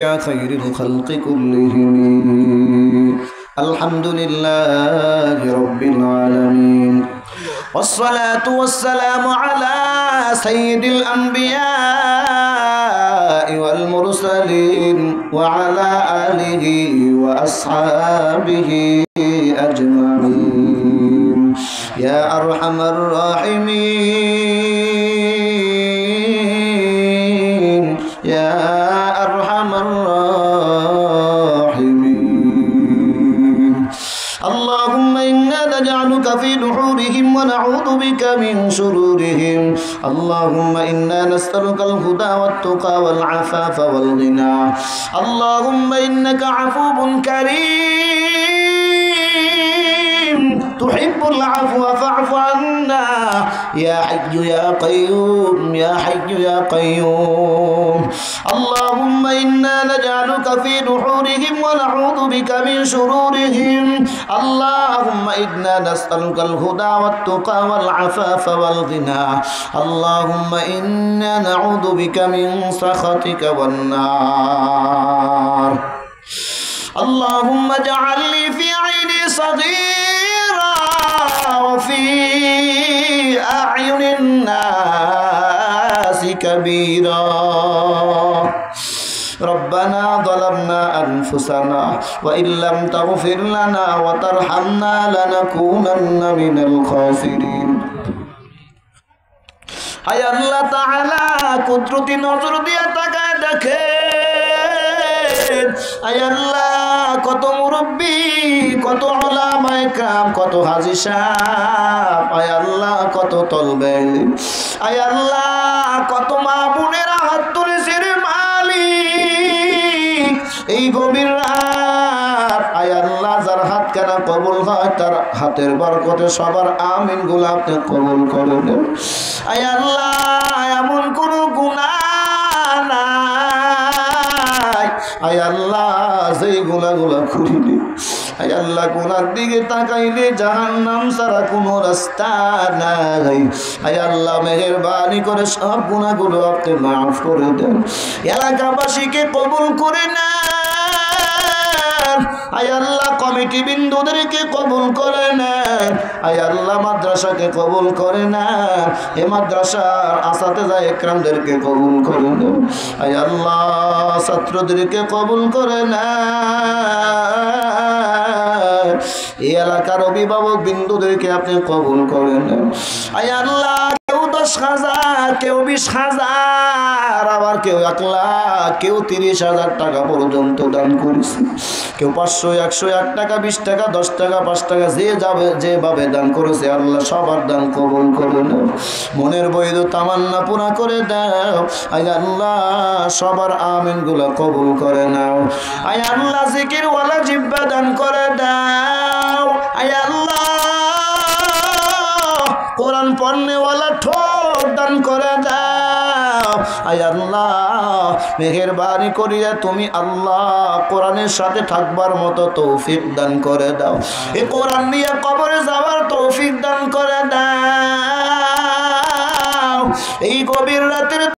يا خير الخلق كلهم. الحمد لله رب العالمين، والصلاة والسلام على سيد الأنبياء والمرسلين وعلى آله وأصحابه أجمعين يا أرحم الراحمين يا أرحم الراحمين. اللهم إنا نجعلك في نحورهم ونعوذ بك من شرورهم. اللهم إنا نسألك الهدى والتقى والعفاف والغنى. اللهم إنك عفو كريم تحب العفو فاعف عنا يا حي يا قيوم يا حي يا قيوم. اللهم إنا نجعلك في نحورهم ونعوذ بك من شرورهم. اللهم إنا نسألك الهدى والتقى والعفاف والغنى. اللهم إنا نعوذ بك من سخطك والنار. اللهم اجعل لي في عيني صغيرا وفي أعين الناس كبيرا. ربنا ظلمنا أنفسنا وإن لم تغفر لنا وترحمنا لنكونن من الخاسرين. আয় আল্লাহ তাআলা কুদরতি নজর দিয়ে তাকায় দেখেন, আয় আল্লাহ কত মুরব্বী, কত উলামায়ে কেরাম, কত হাজী সাহেব, আয় আল্লাহ কত তলবে ইলম, আয় আল্লাহ কত মা বোনেরা হাত তুলেছে রে মালিক এই গভীর রাত। আয় আল্লাহ যার হাত কেনা কবুল হয় তার হাতের বরকতে সবার আমিন গুলো আপনি কবুল করে দেন। আয় আল্লাহ এমন কোন গুনাহ নাই আয় আল্লাহ যেই গুনাহগুলো করিনি, আয় আল্লাহ গুনার দিকে তাকাইলে জাহান্নাম ছাড়া কোনো রাস্তা নাই। আয় আল্লাহ মেহেরবানি করে সব গুনাহগুলো আপনি মাফ করে দেন। এলাকাবাসীকে কবুল করে নেন। আয় আল্লাহ কমিটি বিন্দুদেরকে কবুল করে নেন। আয় আল্লাহ মাদ্রাসাকে কবুল করে নেন। এ মাদ্রাসার আসাতেজা ইকরামদেরকে কবুল করে নেন। আয় আল্লাহ ছাত্রদেরকে কবুল করে নেন। এই এলাকার অভিভাবক বিন্দুদেরকে আপনি কবুল করে নেন। আয় আল্লাহ কেউ 10,000, কেউ 20,000, আবার কেউ 1 লাখ, কেউ 30,000 টাকা পর্যন্ত দান করেছে, কেউ 500, 100, 1 টাকা, 20 টাকা, 10 টাকা, 5 টাকা, যে যাবে যেভাবে দান করেছে আল্লাহ সবার দান কবুল করে নাও। মনের বৈধ তামান্না পুরা করে দাও। আয় আল্লাহ সবার আমিন গুলা কবুল করে নাও। আয় আল্লাহ জিকির ওয়ালা জিহ্বা দান করে দাও। আয় আল্লাহ কোরআন পড়নে ওয়ালা ঠোঁট দান করে দাও। আয় আল্লাহ মেহেরবানি করিয়া তুমি আল্লাহ কোরআনের সাথে থাকবার মতো তৌফিক দান করে দাও। এই কোরআন নিয়ে কবরে যাওয়ার তৌফিক দান করে দাও। এই গভীর রাতের